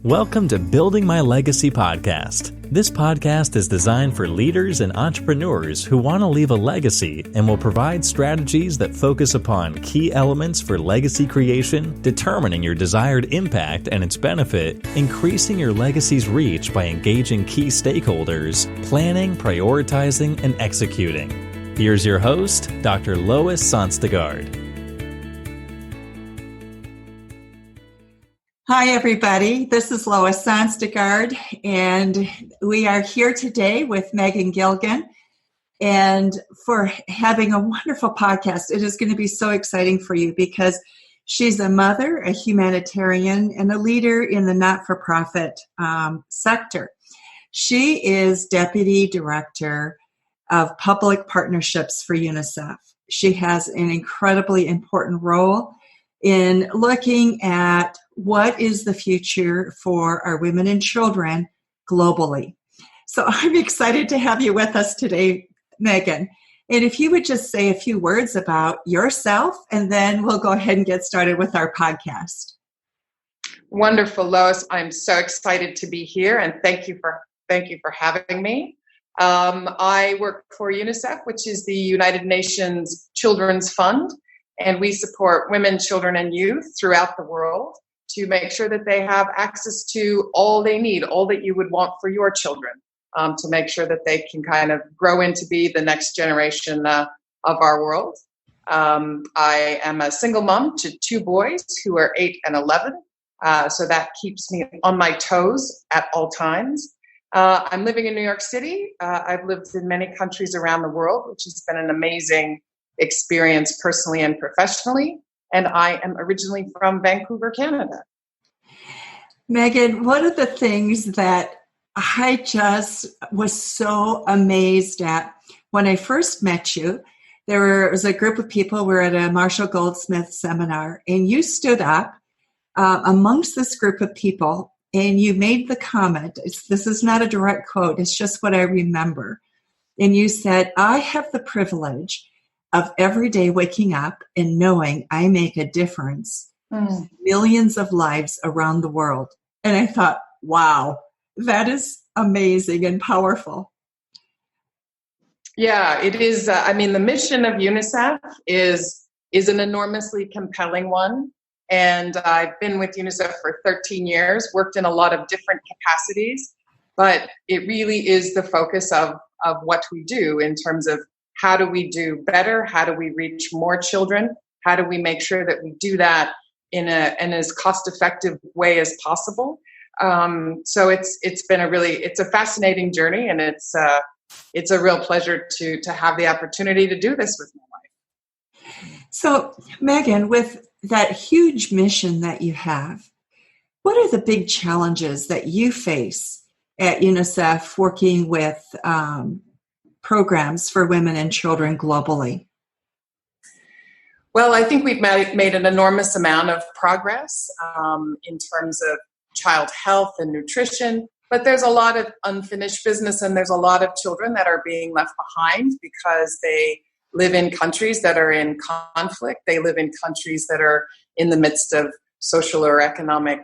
Welcome to Building My Legacy podcast. This podcast is designed for leaders and entrepreneurs who want to leave a legacy and will provide strategies that focus upon key elements for legacy creation, determining your desired impact and its benefit, increasing your legacy's reach by engaging key stakeholders, planning, prioritizing, and executing. Here's your host, Dr. Lois Sonstegard. Hi, everybody. This is Lois Sonstegard, and we are here today with Megan Gilgan, and for having a wonderful podcast. It is going to be so exciting for you because she's a mother, a humanitarian, and a leader in the not-for-profit sector. She is Deputy Director of Public Partnerships for UNICEF. She has an incredibly important role in looking at what is the future for our women and children globally. So I'm excited to have you with us today, Megan. And if you would just say a few words about yourself, and then we'll go ahead and get started with our podcast. Wonderful, Lois. I'm so excited to be here, and thank you for having me. I work for UNICEF, which is the United Nations Children's Fund, and we support women, children, and youth throughout the world to make sure that they have access to all they need, all that you would want for your children, to make sure that they can kind of grow into be the next generation of our world. I am a single mom to two boys who are 8 and 11, so that keeps me on my toes at all times. I'm living in New York City. I've lived in many countries around the world, which has been an amazing experience personally and professionally. And I am originally from Vancouver, Canada. Megan, one of the things that I just was so amazed at when I first met you, there was a group of people, we were at a Marshall Goldsmith seminar, and you stood up amongst this group of people, and you made the comment, this is not a direct quote, it's just what I remember. And you said, I have the privilege of every day waking up and knowing I make a difference in millions of lives around the world. And I thought, wow, that is amazing and powerful. Yeah, it is. The mission of UNICEF is an enormously compelling one. And I've been with UNICEF for 13 years, worked in a lot of different capacities, but it really is the focus of what we do in terms of how do we do better? How do we reach more children? How do we make sure that we do that in an as cost-effective way as possible? So it's been a fascinating journey, and it's a real pleasure to have the opportunity to do this with my life. So, Megan, with that huge mission that you have, what are the big challenges that you face at UNICEF working with programs for women and children globally? Well, I think we've made an enormous amount of progress in terms of child health and nutrition, but there's a lot of unfinished business, and there's a lot of children that are being left behind because they live in countries that are in conflict. They live in countries that are in the midst of social or economic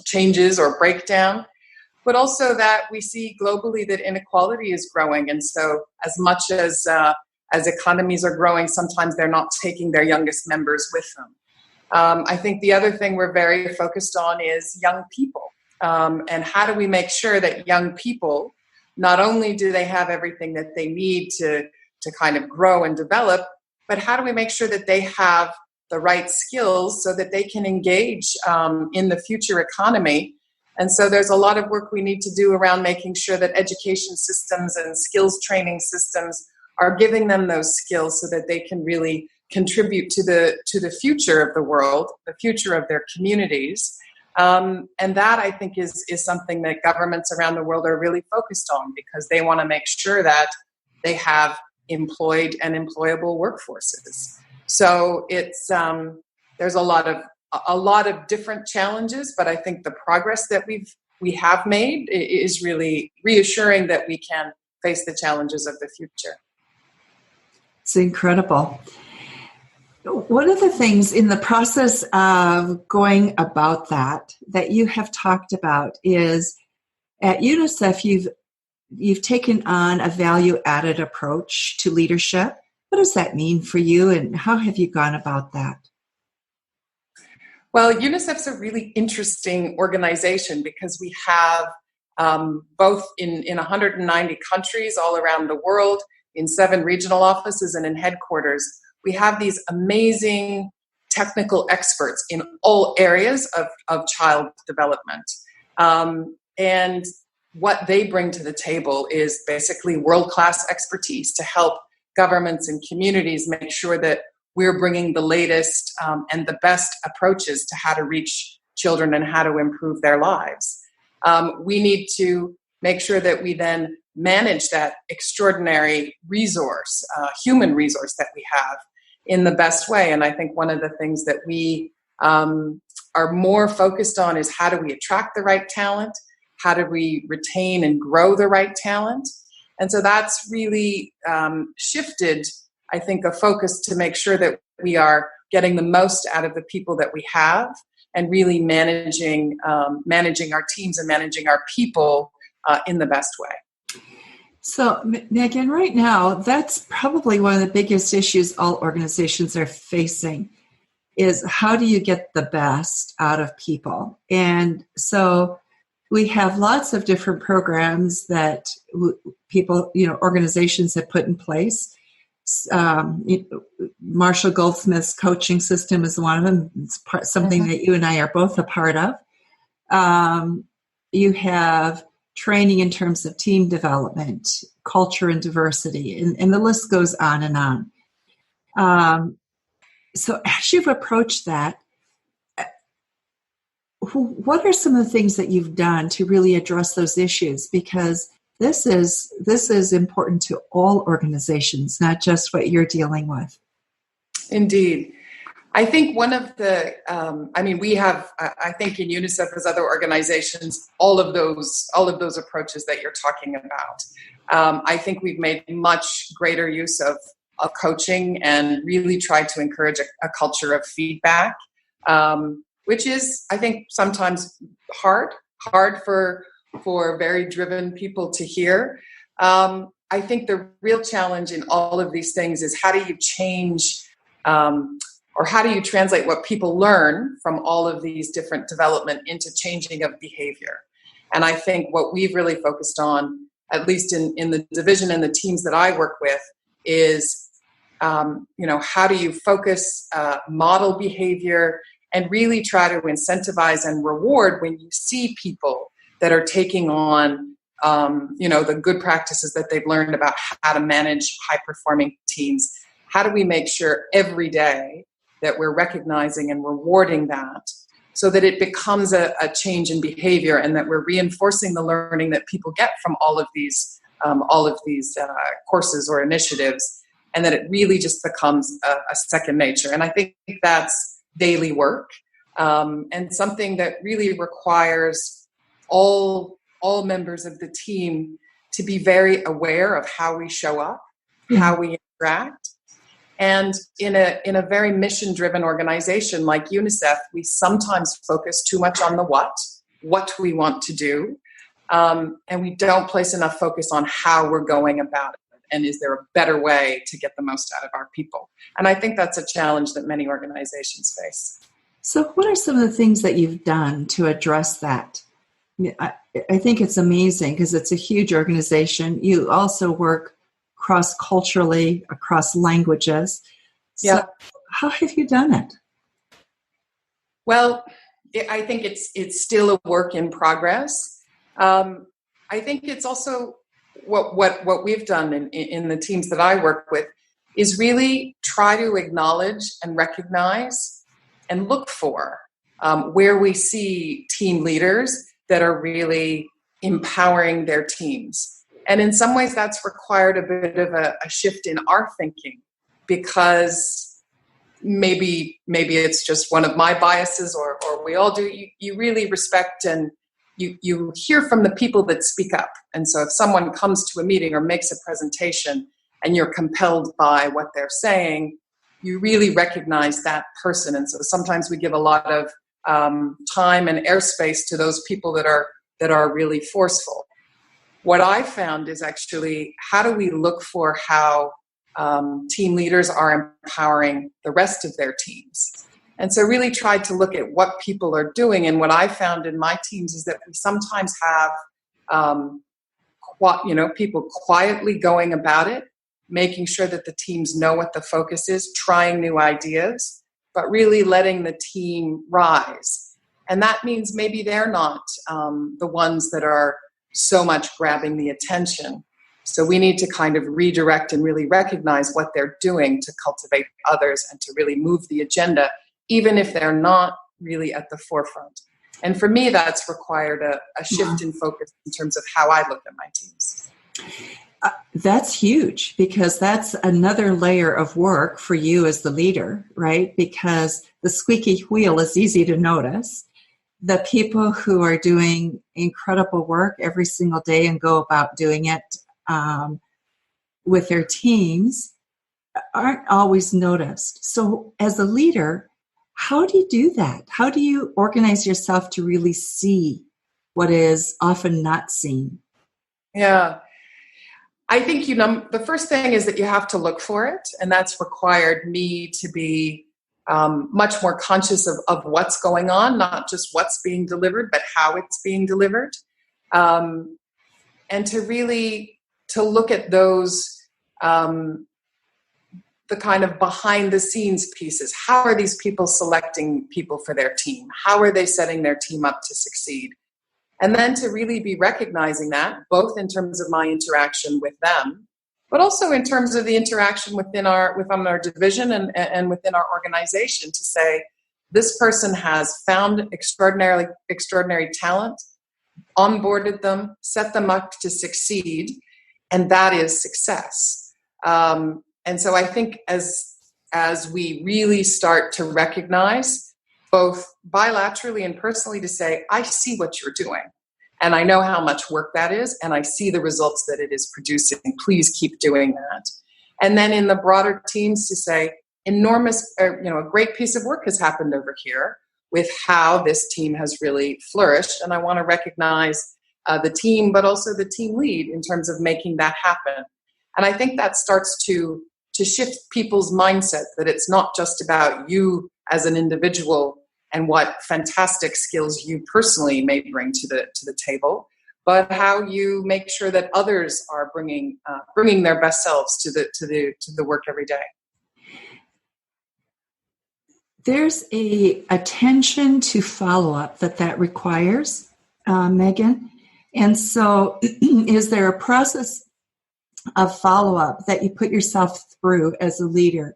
changes or breakdown. But also that we see globally that inequality is growing. And so as much as economies are growing, sometimes they're not taking their youngest members with them. I think the other thing we're very focused on is young people. And how do we make sure that young people, not only do they have everything that they need to kind of grow and develop, but how do we make sure that they have the right skills so that they can engage in the future economy? And so there's a lot of work we need to do around making sure that education systems and skills training systems are giving them those skills so that they can really contribute to the future of the world, the future of their communities. And that, I think, is something that governments around the world are really focused on, because they want to make sure that they have employed and employable workforces. So it's there's a lot of different challenges, but I think the progress that we have made is really reassuring that we can face the challenges of the future. It's incredible. One of the things in the process of going about that you have talked about is at UNICEF, you've taken on a value-added approach to leadership. What does that mean for you, and how have you gone about that? Well, UNICEF's a really interesting organization because we have both in 190 countries all around the world, in 7 regional offices and in headquarters, we have these amazing technical experts in all areas of child development. And what they bring to the table is basically world-class expertise to help governments and communities make sure that we're bringing the latest and the best approaches to how to reach children and how to improve their lives. We need to make sure that we then manage that extraordinary resource, human resource that we have in the best way. And I think one of the things that we are more focused on is how do we attract the right talent? How do we retain and grow the right talent? And so that's really shifted, I think, a focus to make sure that we are getting the most out of the people that we have and really managing our teams and managing our people in the best way. So, Megan, right now, that's probably one of the biggest issues all organizations are facing is how do you get the best out of people? And so we have lots of different programs that people, organizations have put in place. Marshall Goldsmith's coaching system is one of them. It's something that you and I are both a part of. You have training in terms of team development, culture and diversity, and the list goes on and on. So as you've approached that, what are some of the things that you've done to really address those issues? Because this is important to all organizations, not just what you're dealing with. Indeed. I think one of the, we have, I think in UNICEF as other organizations, all of those approaches that you're talking about. I think we've made much greater use of coaching and really tried to encourage a culture of feedback, which is, I think, sometimes hard for very driven people to hear. I think the real challenge in all of these things is how do you change or how do you translate what people learn from all of these different development into changing of behavior? And I think what we've really focused on, at least in the division and the teams that I work with, is how do you focus, model behavior, and really try to incentivize and reward when you see people that are taking on, the good practices that they've learned about how to manage high-performing teams. How do we make sure every day that we're recognizing and rewarding that so that it becomes a change in behavior and that we're reinforcing the learning that people get from all of these courses or initiatives, and that it really just becomes a second nature. And I think that's daily work and something that really requires all members of the team to be very aware of how we show up, how we interact. And in a very mission-driven organization like UNICEF, we sometimes focus too much on the what we want to do, and we don't place enough focus on how we're going about it. And is there a better way to get the most out of our people? And I think that's a challenge that many organizations face. So what are some of the things that you've done to address that? I think it's amazing because it's a huge organization. You also work cross-culturally, across languages. So yeah. How have you done it? Well, I think it's still a work in progress. I think it's also what we've done in the teams that I work with is really try to acknowledge and recognize and look for where we see team leaders that are really empowering their teams. And in some ways that's required a bit of a shift in our thinking, because maybe it's just one of my biases or we all do. You really respect and you hear from the people that speak up. And so if someone comes to a meeting or makes a presentation and you're compelled by what they're saying, you really recognize that person. And so sometimes we give a lot of time and airspace to those people that are really forceful. What I found is actually, how do we look for how team leaders are empowering the rest of their teams? And so really tried to look at what people are doing. And what I found in my teams is that we sometimes have people quietly going about it, making sure that the teams know what the focus is, trying new ideas, but really letting the team rise. And that means maybe they're not the ones that are so much grabbing the attention. So we need to kind of redirect and really recognize what they're doing to cultivate others and to really move the agenda, even if they're not really at the forefront. And for me, that's required a shift in focus in terms of how I look at my teams. That's huge, because that's another layer of work for you as the leader, right? Because the squeaky wheel is easy to notice. The people who are doing incredible work every single day and go about doing it with their teams aren't always noticed. So as a leader, how do you do that? How do you organize yourself to really see what is often not seen? Yeah. I think, the first thing is that you have to look for it, and that's required me to be much more conscious of what's going on, not just what's being delivered, but how it's being delivered. And to really, to look at those, the kind of behind the scenes pieces. How are these people selecting people for their team? How are they setting their team up to succeed? And then to really be recognizing that, both in terms of my interaction with them, but also in terms of the interaction within our division and within our organization, to say, this person has found extraordinary talent, onboarded them, set them up to succeed, and that is success. And so I think as we really start to recognize, both bilaterally and personally, to say, I see what you're doing, and I know how much work that is, and I see the results that it is producing. Please keep doing that. And then in the broader teams to say, a great piece of work has happened over here with how this team has really flourished, and I want to recognize the team, but also the team lead in terms of making that happen. And I think that starts to shift people's mindset, that it's not just about you as an individual and what fantastic skills you personally may bring to the table, but how you make sure that others are bringing their best selves to the work every day. There's a attention to follow-up that requires, Megan. And so is there a process of follow-up that you put yourself through as a leader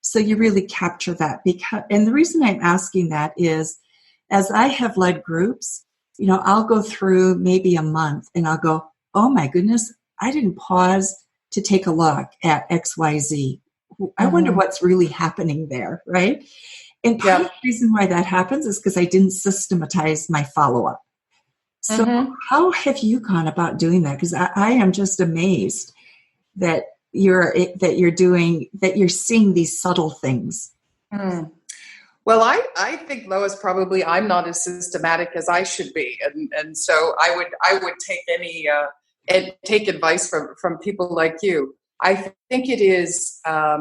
so you really capture that? And the reason I'm asking that is, as I have led groups, I'll go through maybe a month and I'll go, oh my goodness, I didn't pause to take a look at XYZ. I wonder what's really happening there, right? And part of the reason why that happens is because I didn't systematize my follow-up. So how have you gone about doing that? Because I am just amazed that you're seeing these subtle things. Well, I think, Lois, probably I'm not as systematic as I should be, and so I would take take advice from people like you. I think it is. I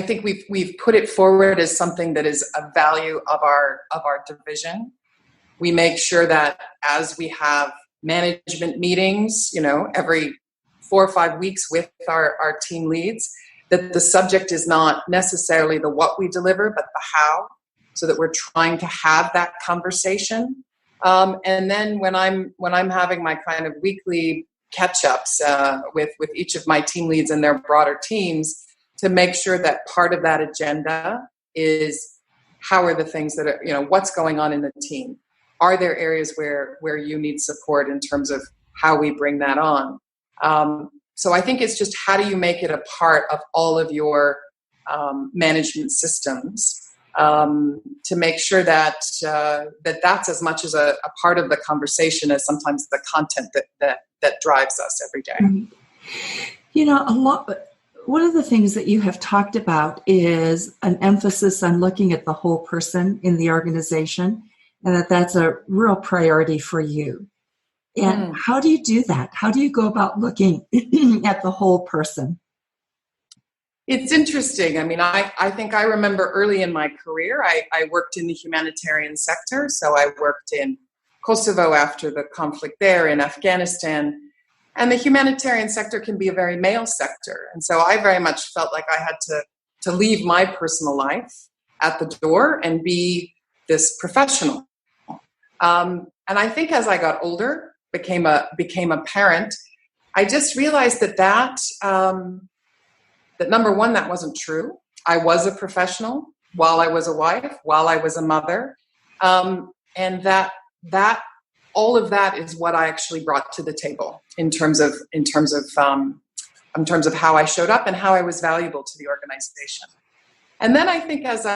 think we've put it forward as something that is a value of our division. We make sure that as we have management meetings, every 4 or 5 weeks with our team leads, that the subject is not necessarily the what we deliver, but the how, so that we're trying to have that conversation. And then when I'm having my kind of weekly catch-ups with each of my team leads and their broader teams, to make sure that part of that agenda is, how are the things that are, what's going on in the team? Are there areas where you need support in terms of how we bring that on? So I think it's just, how do you make it a part of all of your management systems to make sure that that's as much as a part of the conversation as sometimes the content that drives us every day. A lot. one of the things that you have talked about is an emphasis on looking at the whole person in the organization, and that's a real priority for you. And how do you do that? How do you go about looking at the whole person? It's interesting. I mean, I think I remember early in my career, I worked in the humanitarian sector. So I worked in Kosovo after the conflict there, in Afghanistan. And the humanitarian sector can be a very male sector. And so I very much felt like I had to leave my personal life at the door and be this professional. And I think as I got older, became a parent, I just realized that number one, that wasn't true. I was a professional while I was a wife, while I was a mother. And that all of that is what I actually brought to the table in terms of how I showed up and how I was valuable to the organization. And then I think as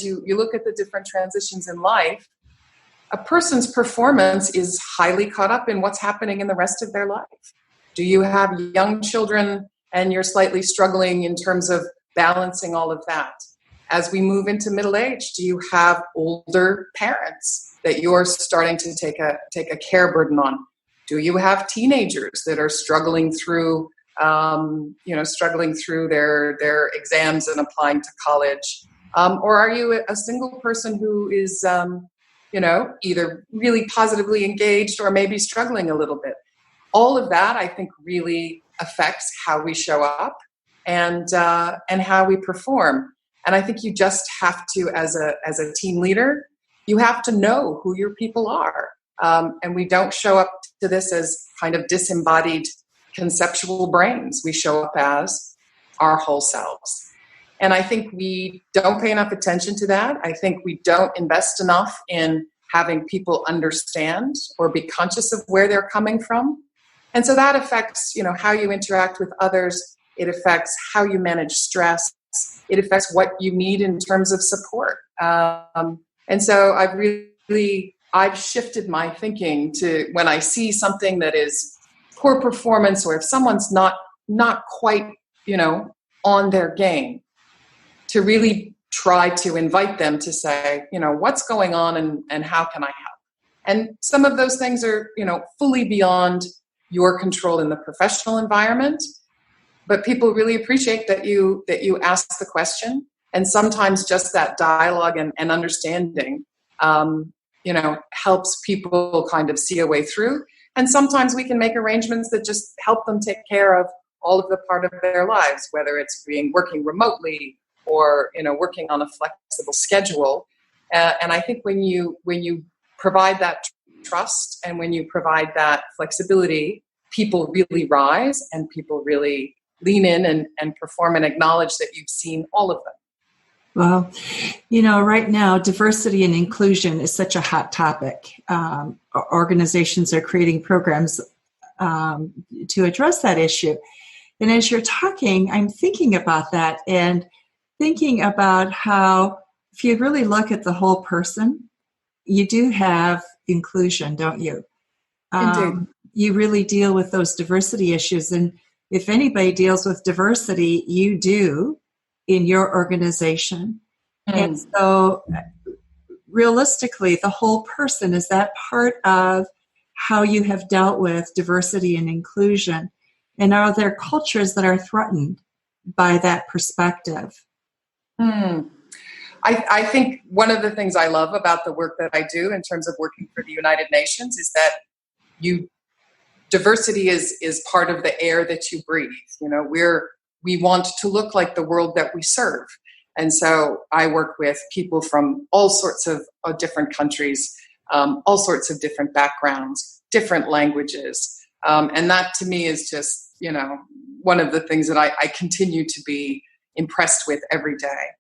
you look at the different transitions in life, a person's performance is highly caught up in what's happening in the rest of their life. Do you have young children and you're slightly struggling in terms of balancing all of that? As we move into middle age, do you have older parents that you're starting to take a care burden on? Do you have teenagers that are struggling through their exams and applying to college? Or are you a single person who is, either really positively engaged or maybe struggling a little bit? All of that, I think, really affects how we show up and how we perform. And I think you just have to, as a team leader, you have to know who your people are. And we don't show up to this as kind of disembodied conceptual brains. We show up as our whole selves. And I think we don't pay enough attention to that. I think we don't invest enough in having people understand or be conscious of where they're coming from. And so that affects, how you interact with others. It affects how you manage stress. It affects what you need in terms of support. And so I've shifted my thinking to when I see something that is poor performance, or if someone's not quite, on their game, to really try to invite them to say, what's going on and how can I help? And some of those things are, fully beyond your control in the professional environment, but people really appreciate that you ask the question. And sometimes just that dialogue and understanding, helps people kind of see a way through. And sometimes we can make arrangements that just help them take care of all of the part of their lives, whether it's working remotely or, working on a flexible schedule. And I think when you provide that trust and when you provide that flexibility, people really rise and people really lean in and perform and acknowledge that you've seen all of them. Well, right now, diversity and inclusion is such a hot topic. Organizations are creating programs to address that issue. And as you're talking, I'm thinking about that and thinking about how, if you really look at the whole person, you do have inclusion, don't you? Indeed. You really deal with those diversity issues. And if anybody deals with diversity, you do in your organization. And so realistically, the whole person, is that part of how you have dealt with diversity and inclusion? And are there cultures that are threatened by that perspective? I think one of the things I love about the work that I do in terms of working for the United Nations is that diversity is part of the air that you breathe. We want to look like the world that we serve. And so I work with people from all sorts of different countries, all sorts of different backgrounds, different languages. And that to me is just, one of the things that I continue to be impressed with every day.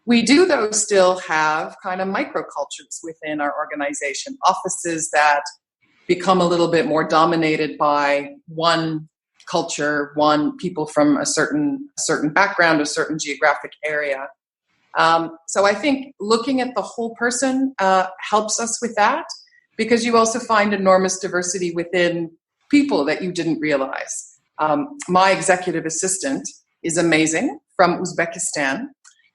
We do, though, still have kind of microcultures within our organization, offices that become a little bit more dominated by one culture, one people from a certain background, a certain geographic area. So I think looking at the whole person helps us with that, because you also find enormous diversity within people that you didn't realize. My executive assistant is amazing, from Uzbekistan.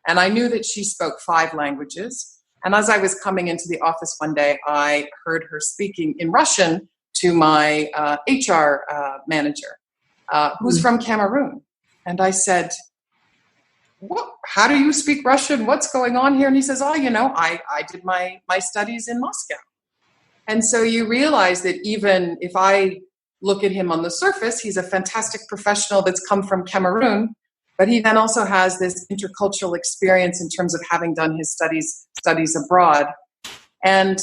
And I knew that she spoke 5 languages. And as I was coming into the office one day, I heard her speaking in Russian to my HR manager, who's from Cameroon. And I said, "What? How do you speak Russian? What's going on here?" And he says, I did my studies in Moscow. And so you realize that even if I look at him on the surface, he's a fantastic professional that's come from Cameroon, but he then also has this intercultural experience in terms of having done his studies abroad. And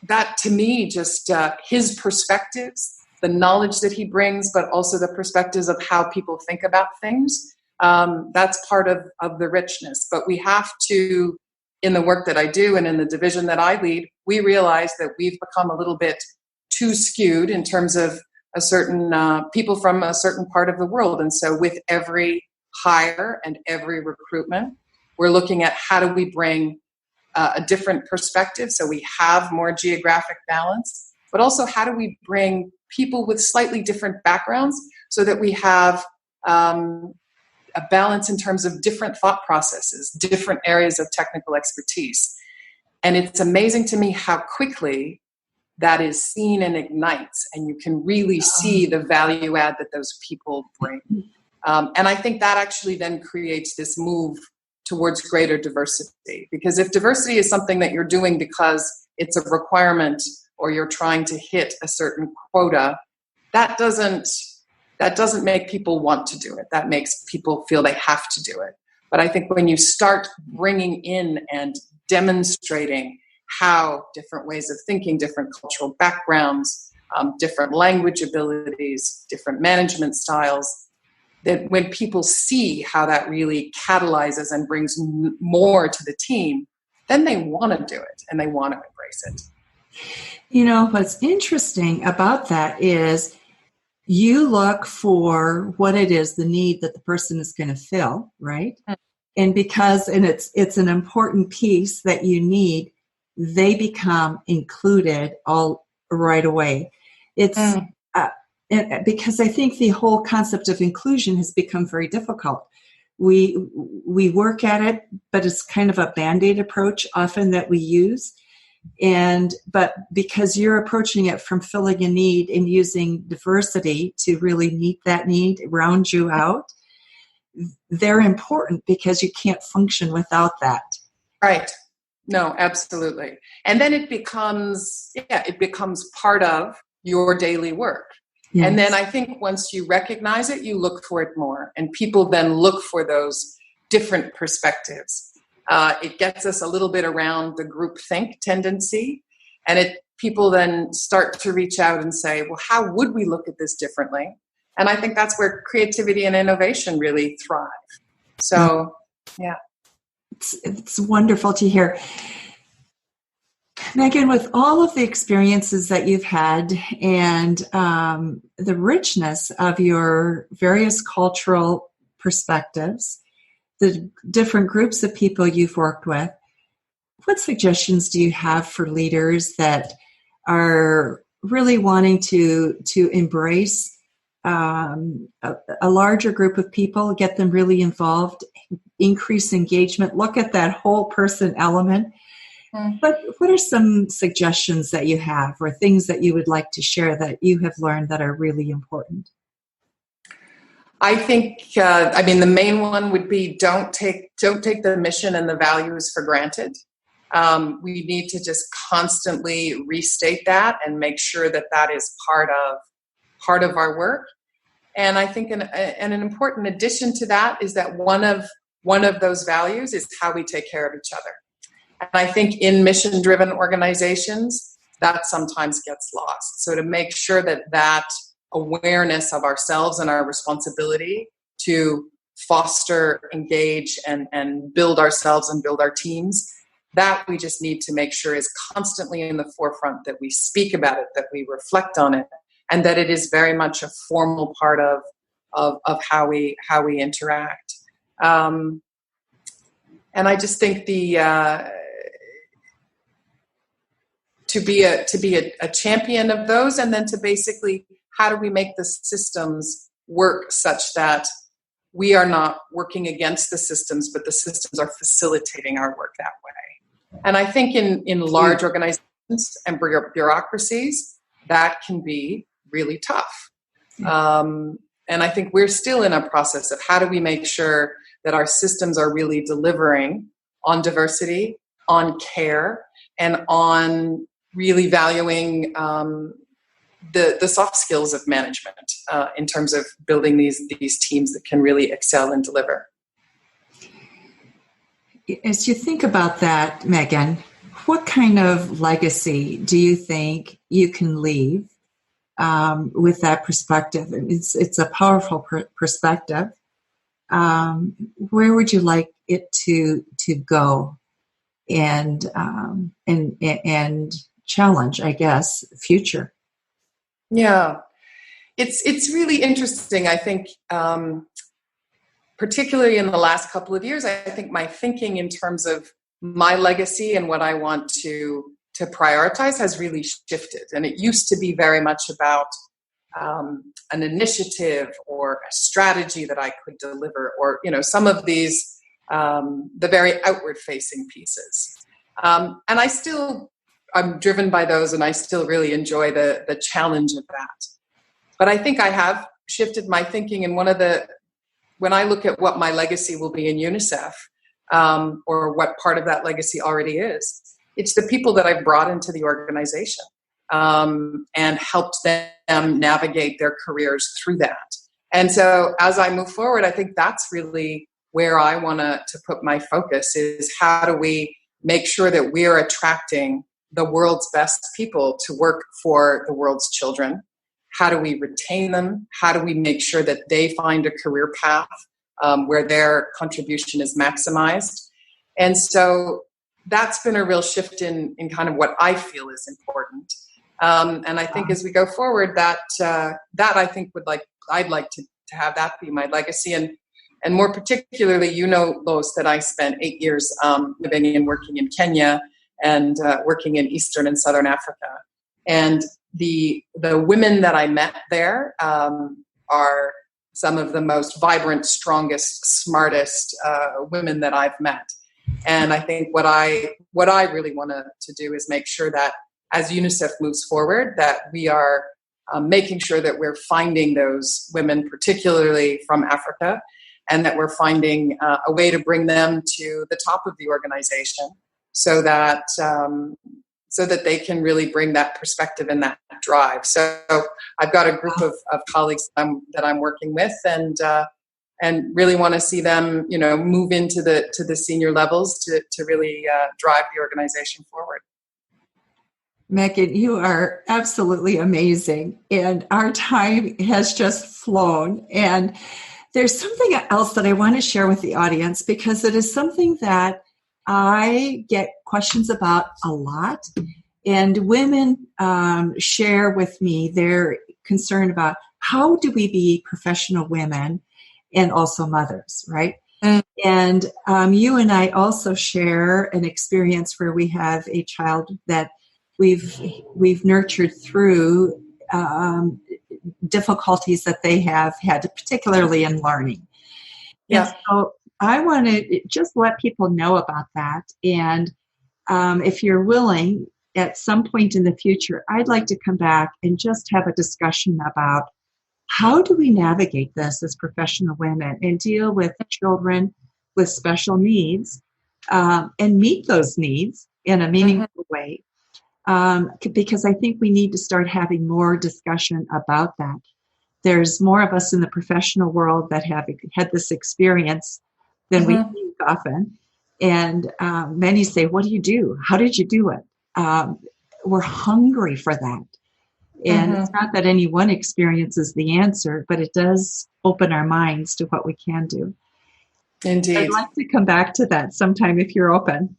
that, to me, just his perspectives, the knowledge that he brings, but also the perspectives of how people think about things, that's part of the richness. But we have to, in the work that I do and in the division that I lead, we realize that we've become a little bit too skewed in terms of a certain people from a certain part of the world. And so with every hire and every recruitment, we're looking at how do we bring a different perspective so we have more geographic balance, but also how do we bring people with slightly different backgrounds so that we have a balance in terms of different thought processes, different areas of technical expertise. And it's amazing to me how quickly that is seen and ignites, and you can really see the value add that those people bring. And I think that actually then creates this move towards greater diversity. Because if diversity is something that you're doing because it's a requirement or you're trying to hit a certain quota, that doesn't make people want to do it. That makes people feel they have to do it. But I think when you start bringing in and demonstrating how different ways of thinking, different cultural backgrounds, different language abilities, different management styles, that when people see how that really catalyzes and brings more to the team, then they want to do it and they want to embrace it. You know, what's interesting about that is you look for what it is, the need that the person is going to fill, right? And it's an important piece that you need, they become included all right away. Because I think the whole concept of inclusion has become very difficult. We work at it, but it's kind of a Band-Aid approach often that we use. But because you're approaching it from filling a need and using diversity to really meet that need, round you out, they're important because you can't function without that. Right. No, absolutely. And then it becomes part of your daily work. Yes. And then I think once you recognize it, you look for it more. And people then look for those different perspectives. It gets us a little bit around the groupthink tendency. And people then start to reach out and say, well, how would we look at this differently? And I think that's where creativity and innovation really thrive. So, yeah. It's wonderful to hear. Megan, with all of the experiences that you've had and the richness of your various cultural perspectives, the different groups of people you've worked with, what suggestions do you have for leaders that are really wanting to embrace a larger group of people, get them really involved, increase engagement, look at that whole person element? What are some suggestions that you have or things that you would like to share that you have learned that are really important? I think, the main one would be don't take the mission and the values for granted. We need to just constantly restate that and make sure that that is part of our work. And I think an important addition to that is that one of those values is how we take care of each other. And I think in mission-driven organizations, that sometimes gets lost. So to make sure that awareness of ourselves and our responsibility to foster, engage, and build ourselves and build our teams, that we just need to make sure is constantly in the forefront, that we speak about it, that we reflect on it, and that it is very much a formal part of how we interact. And I just think to be a champion of those, and then to basically, how do we make the systems work such that we are not working against the systems, but the systems are facilitating our work that way. And I think in large organizations and bureaucracies, that can be really tough. And I think we're still in a process of how do we make sure that our systems are really delivering on diversity, on care, and on really valuing the soft skills of management in terms of building these teams that can really excel and deliver. As you think about that, Megan, what kind of legacy do you think you can leave with that perspective? It's a powerful perspective. Where would you like it to go and challenge, I guess, future? Yeah, it's really interesting. I think, particularly in the last couple of years, I think my thinking in terms of my legacy and what I want to prioritize has really shifted. And it used to be very much about an initiative or a strategy that I could deliver, or some of these the very outward-facing pieces. And I'm driven by those, and I still really enjoy the challenge of that. But I think I have shifted my thinking, and when I look at what my legacy will be in UNICEF, or what part of that legacy already is, it's the people that I've brought into the organization and helped them navigate their careers through that. And so as I move forward, I think that's really where I want to put my focus, is how do we make sure that we're attracting the world's best people to work for the world's children? How do we retain them? How do we make sure that they find a career path where their contribution is maximized? And so that's been a real shift in kind of what I feel is important. And I think as we go forward, that I think I'd like to have that be my legacy. And more particularly, Lois, that I spent 8 years living and working in Kenya and working in Eastern and Southern Africa. And the women that I met there are some of the most vibrant, strongest, smartest women that I've met. And I think what I really want to do is make sure that as UNICEF moves forward, that we are making sure that we're finding those women, particularly from Africa, and that we're finding a way to bring them to the top of the organization, so that they can really bring that perspective and that drive. So I've got a group of colleagues that I'm working with, and really want to see them, move into the senior levels to really drive the organization forward. Megan, you are absolutely amazing, and our time has just flown. And there's something else that I want to share with the audience, because it is something that I get questions about a lot, and women share with me their concern about how do we be professional women and also mothers, right? Mm. And you and I also share an experience where we have a child that we've nurtured through difficulties that they have had, particularly in learning. Yeah. And so I want to just let people know about that. And if you're willing, at some point in the future, I'd like to come back and just have a discussion about how do we navigate this as professional women and deal with children with special needs and meet those needs in a meaningful way. Because I think we need to start having more discussion about that. There's more of us in the professional world that have had this experience than we think often. And many say, what do you do? How did you do it? We're hungry for that. And it's not that any one experience is the answer, but it does open our minds to what we can do. Indeed. I'd like to come back to that sometime if you're open.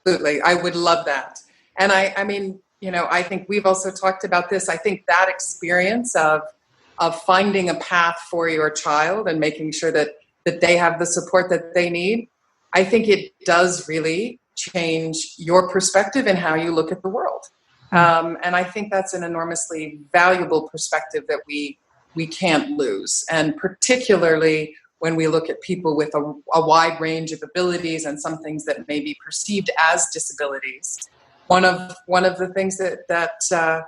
Absolutely. I would love that. And I mean, I think we've also talked about this. I think that experience of finding a path for your child and making sure that they have the support that they need, I think it does really change your perspective and how you look at the world. And I think that's an enormously valuable perspective that we can't lose. And particularly when we look at people with a wide range of abilities and some things that may be perceived as disabilities. One of the things that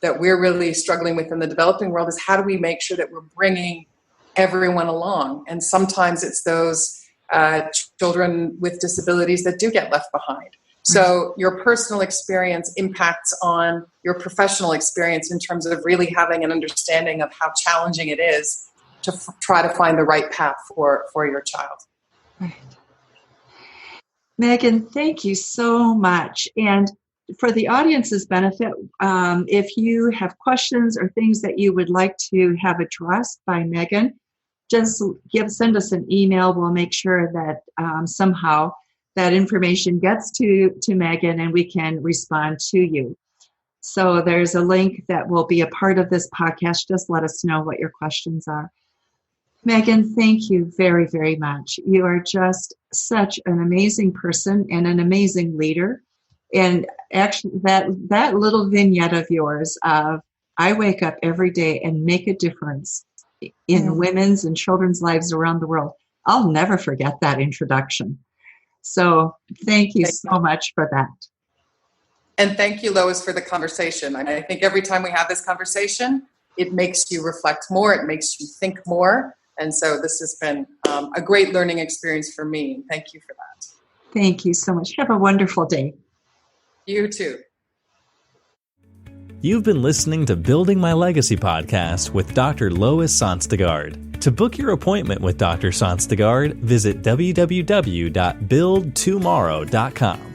we're really struggling with in the developing world is how do we make sure that we're bringing everyone along? And sometimes it's those children with disabilities that do get left behind. So your personal experience impacts on your professional experience in terms of really having an understanding of how challenging it is to try to find the right path for your child. Right. Megan, thank you so much. And for the audience's benefit, if you have questions or things that you would like to have addressed by Megan, just send us an email. We'll make sure that somehow that information gets to Megan and we can respond to you. So there's a link that will be a part of this podcast. Just let us know what your questions are. Megan, thank you very, very much. You are just such an amazing person and an amazing leader. And actually, that little vignette of yours of I wake up every day and make a difference in women's and children's lives around the world. I'll never forget that introduction. So thank you so much for that. And thank you, Lois, for the conversation. I think every time we have this conversation, it makes you reflect more. It makes you think more. And so this has been a great learning experience for me. Thank you for that. Thank you so much. Have a wonderful day. You too. You've been listening to Building My Legacy podcast with Dr. Lois Sonstegard. To book your appointment with Dr. Sonstegard, visit www.buildtomorrow.com.